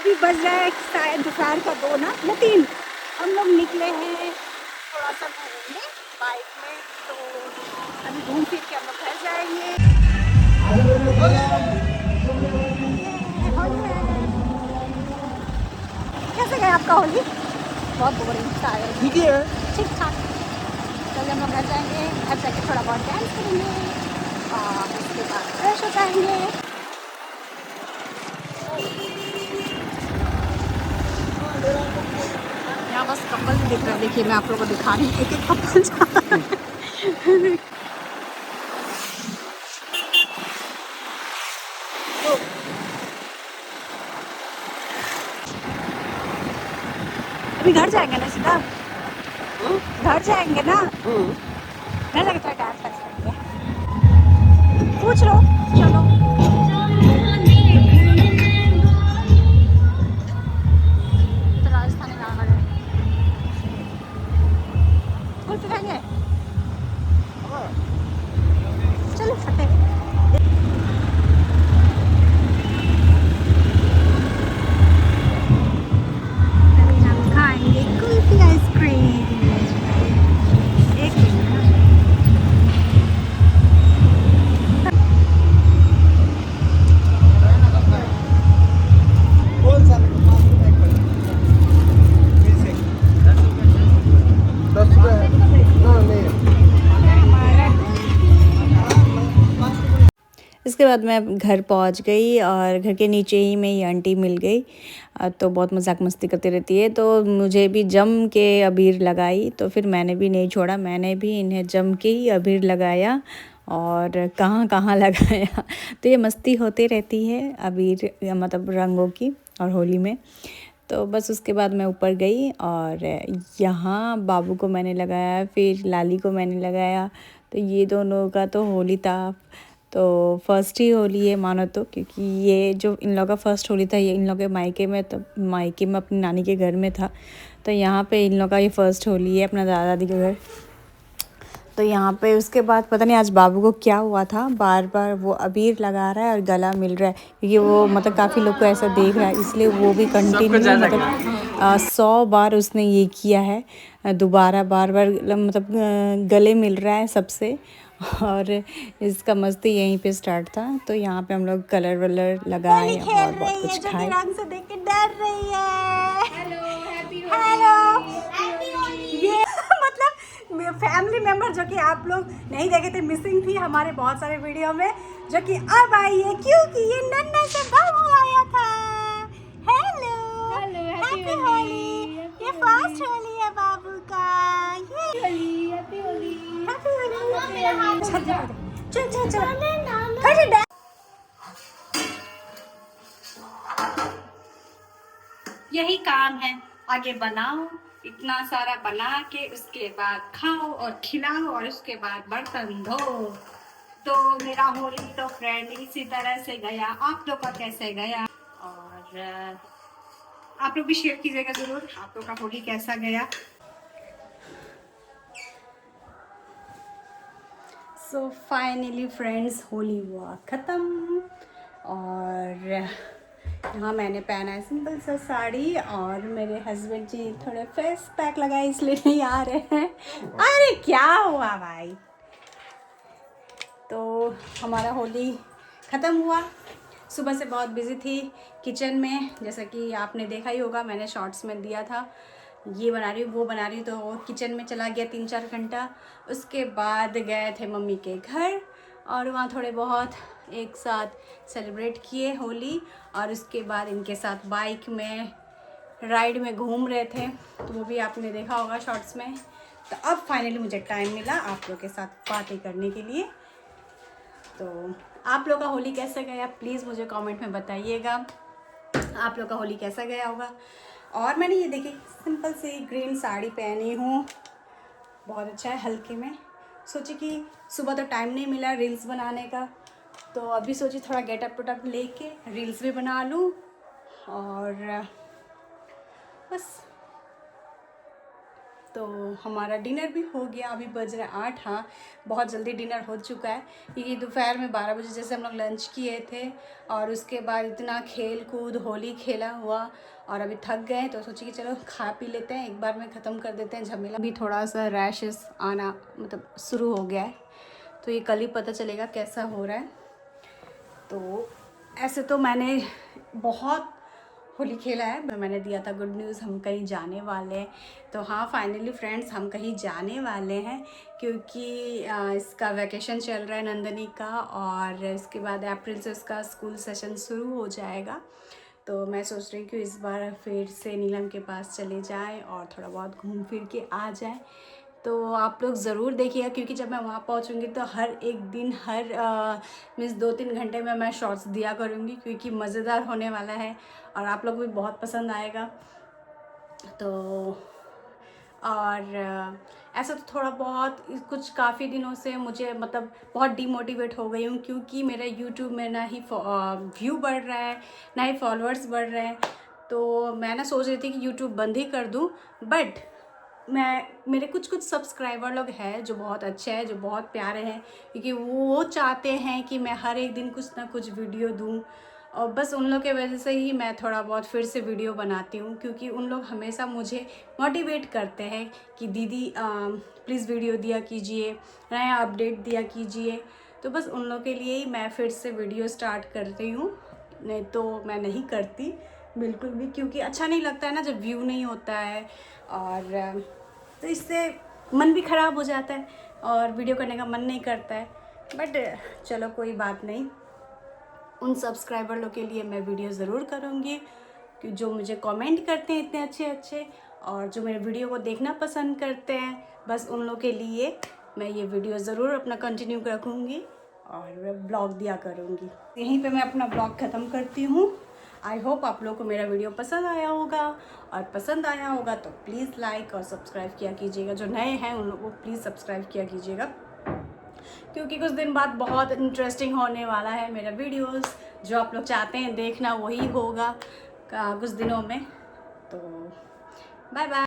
अभी बज रहा है शायद दोपहर का 2 ना या 3। हम लोग निकले हैं थोड़ा सा घूमने बाइक में, तो अभी घूम फिर के हम लोग घर जाएंगे। कैसे गया आपका होली? बहुत बोरिंग शायद। ठीक ठाक। कल हम लोग घर जाएंगे, घर जाके थोड़ा बहुत डांस करेंगे और उसके बाद फ्रेश हो जाएंगे। यहाँ बस कपल भी दिख रहा है, देखिए मैं आप लोगों को दिखा रही हूँ एक कपल जा रहा है। अभी घर जाएंगे ना सीधा? घर जाएंगे ना? घर जाके थोड़ा डांस वांस करेंगे। पूछ लो, चलो। तो राजस्थानी गाना है, फुल पे खाएंगे। चलो फटे। अभी हम खाएंगे कुल्फी आइसक्रीम। एक मिनट। इसके बाद मैं घर पहुंच गई और घर के नीचे ही में ये आंटी मिल गई। तो बहुत मजाक मस्ती करती रहती है, तो मुझे भी जम के अबीर लगाई, तो फिर मैंने भी नहीं छोड़ा, मैंने भी इन्हें जम के ही अबीर लगाया और कहाँ कहाँ लगाया। तो ये मस्ती होती रहती है अबीर मतलब रंगों की और होली में। तो बस उसके बाद मैं ऊपर गई और यहाँ बाबू को मैंने लगाया, फिर लाली को मैंने लगाया। तो ये दोनों का तो होली था, तो फर्स्ट ही होली है मानो तो, क्योंकि ये जो इन लोगों का फर्स्ट होली था ये इन लोगों के मायके में, तो मायके में अपनी नानी के घर में था। तो यहाँ पे इन लोगों का ये फर्स्ट होली है अपना दादा दादी के घर। तो यहाँ पे उसके बाद पता नहीं आज बाबू को क्या हुआ था, बार बार वो अबीर लगा रहा है और गला मिल रहा है, क्योंकि वो मतलब काफ़ी लोग को ऐसा देख रहा है, इसलिए वो भी कंटिन्यू मतलब 100 बार उसने ये किया है। दोबारा बार बार मतलब गले मिल रहा है सबसे। और इसका मस्ती यहीं पे स्टार्ट था। तो यहाँ पे हम लोग कलर वलर लगाए और बहुत कुछ खाए। रंग से देख के डर रही है। हेलो ये मतलब फैमिली मेम्बर जो कि आप लोग नहीं देखे थे, मिसिंग थी हमारे बहुत सारे वीडियो में, जो कि अब आई है क्योंकि ये नन्ना से बाबू आया था। Hello happy Holi. ये फर्स्ट होली है बाबू का। हैप्पी होली। चल चल चल। यही काम है, आगे बनाओ, इतना सारा बना के उसके बाद खाओ और खिलाओ और उसके बाद बर्तन धो। तो मेरा होली तो फ्रेंड इसी तरह से गया। आप लोग का कैसे गया? और आप लोग भी शेयर कीजिएगा जरूर, आप लोग का होली कैसा गया। सो फाइनली फ्रेंड्स होली हुआ ख़त्म। और यहाँ मैंने पहना है सिंपल सा साड़ी और मेरे हस्बैंड जी थोड़े फेस पैक लगाए इसलिए नहीं आ रहे हैं। अरे क्या हुआ भाई? तो हमारा होली ख़त्म हुआ। सुबह से बहुत बिज़ी थी किचन में, जैसा कि आपने देखा ही होगा, मैंने शॉर्ट्स में दिया था ये बना रही हूँ वो बना रही हूँ। तो किचन में चला गया 3-4 घंटा। उसके बाद गए थे मम्मी के घर और वहाँ थोड़े बहुत एक साथ सेलिब्रेट किए होली। और उसके बाद इनके साथ बाइक में राइड में घूम रहे थे, तो वो भी आपने देखा होगा शॉर्ट्स में। तो अब फाइनली मुझे टाइम मिला आप लोग के साथ बातें करने के लिए। तो आप लोग का होली कैसा गया प्लीज़ मुझे कमेंट में बताइएगा, आप लोग का होली कैसा गया होगा। और मैंने ये देखी सिंपल सी ग्रीन साड़ी पहनी हूँ, बहुत अच्छा है हल्के में। सोची कि सुबह तो टाइम नहीं मिला रील्स बनाने का, तो अभी सोची थोड़ा गेटअप वेटअप लेके रील्स भी बना लूँ। और बस तो हमारा डिनर भी हो गया, अभी बज रहा है 8। हाँ, बहुत जल्दी डिनर हो चुका है क्योंकि दोपहर में 12 बजे जैसे हम लोग लंच किए थे और उसके बाद इतना खेल कूद होली खेला हुआ और अभी थक गए तो सोचे कि चलो खा पी लेते हैं, एक बार में ख़त्म कर देते हैं झमेला। भी थोड़ा सा रैशेस आना मतलब शुरू हो गया है, तो ये कल ही पता चलेगा कैसा हो रहा है। तो ऐसे तो मैंने बहुत होली खेला है। मैंने दिया था गुड न्यूज़, हम कहीं जाने वाले हैं। तो हाँ, फाइनली फ्रेंड्स हम कहीं जाने वाले हैं क्योंकि इसका वैकेशन चल रहा है नंदनी का, और इसके बाद अप्रैल से उसका स्कूल सेशन शुरू हो जाएगा। तो मैं सोच रही हूँ कि इस बार फिर से नीलम के पास चले जाएं और थोड़ा बहुत घूम फिर के आ जाएं। तो आप लोग ज़रूर देखिएगा क्योंकि जब मैं वहाँ पहुँचूँगी तो हर एक दिन हर मीन्स 2-3 घंटे में मैं शॉर्ट्स दिया करूँगी क्योंकि मज़ेदार होने वाला है और आप लोग भी बहुत पसंद आएगा। तो और ऐसा तो थोड़ा बहुत कुछ काफ़ी दिनों से मुझे मतलब बहुत डीमोटिवेट हो गई हूँ क्योंकि मेरा यूट्यूब में ना ही व्यू बढ़ रहा है ना ही फॉलोअर्स बढ़ रहे हैं। तो मैं ना सोच रही थी कि यूट्यूब बंद ही कर दूँ, बट मेरे कुछ सब्सक्राइबर लोग हैं जो बहुत अच्छे हैं, जो बहुत प्यारे हैं क्योंकि वो चाहते हैं कि मैं हर एक दिन कुछ ना कुछ वीडियो दूँ, और बस उन लोग के वजह से ही मैं थोड़ा बहुत फिर से वीडियो बनाती हूँ क्योंकि उन लोग हमेशा मुझे मोटिवेट करते हैं कि दीदी प्लीज़ वीडियो दिया कीजिए, नया अपडेट दिया कीजिए। तो बस उन लोग के लिए ही मैं फिर से वीडियो स्टार्ट करती हूँ, नहीं तो मैं नहीं करती बिल्कुल भी, क्योंकि अच्छा नहीं लगता है ना जब व्यू नहीं होता है, और तो इससे मन भी ख़राब हो जाता है और वीडियो करने का मन नहीं करता है। बट चलो कोई बात नहीं, उन सब्सक्राइबर लोग के लिए मैं वीडियो ज़रूर करूँगी कि जो मुझे कमेंट करते हैं इतने अच्छे अच्छे और जो मेरे वीडियो को देखना पसंद करते हैं, बस उन लोग के लिए मैं ये वीडियो ज़रूर अपना कंटिन्यू रखूँगी और ब्लॉग दिया करूँगी। यहीं पे मैं अपना ब्लॉग ख़त्म करती हूँ। आई होप आप लोग को मेरा वीडियो पसंद आया होगा, और पसंद आया होगा तो प्लीज़ लाइक और सब्सक्राइब किया कीजिएगा। जो नए हैं उन लोगों को प्लीज़ सब्सक्राइब किया कीजिएगा क्योंकि कुछ दिन बाद बहुत इंटरेस्टिंग होने वाला है मेरा वीडियोस। जो आप लोग चाहते हैं देखना वही होगा कुछ दिनों में। तो बाय बाय।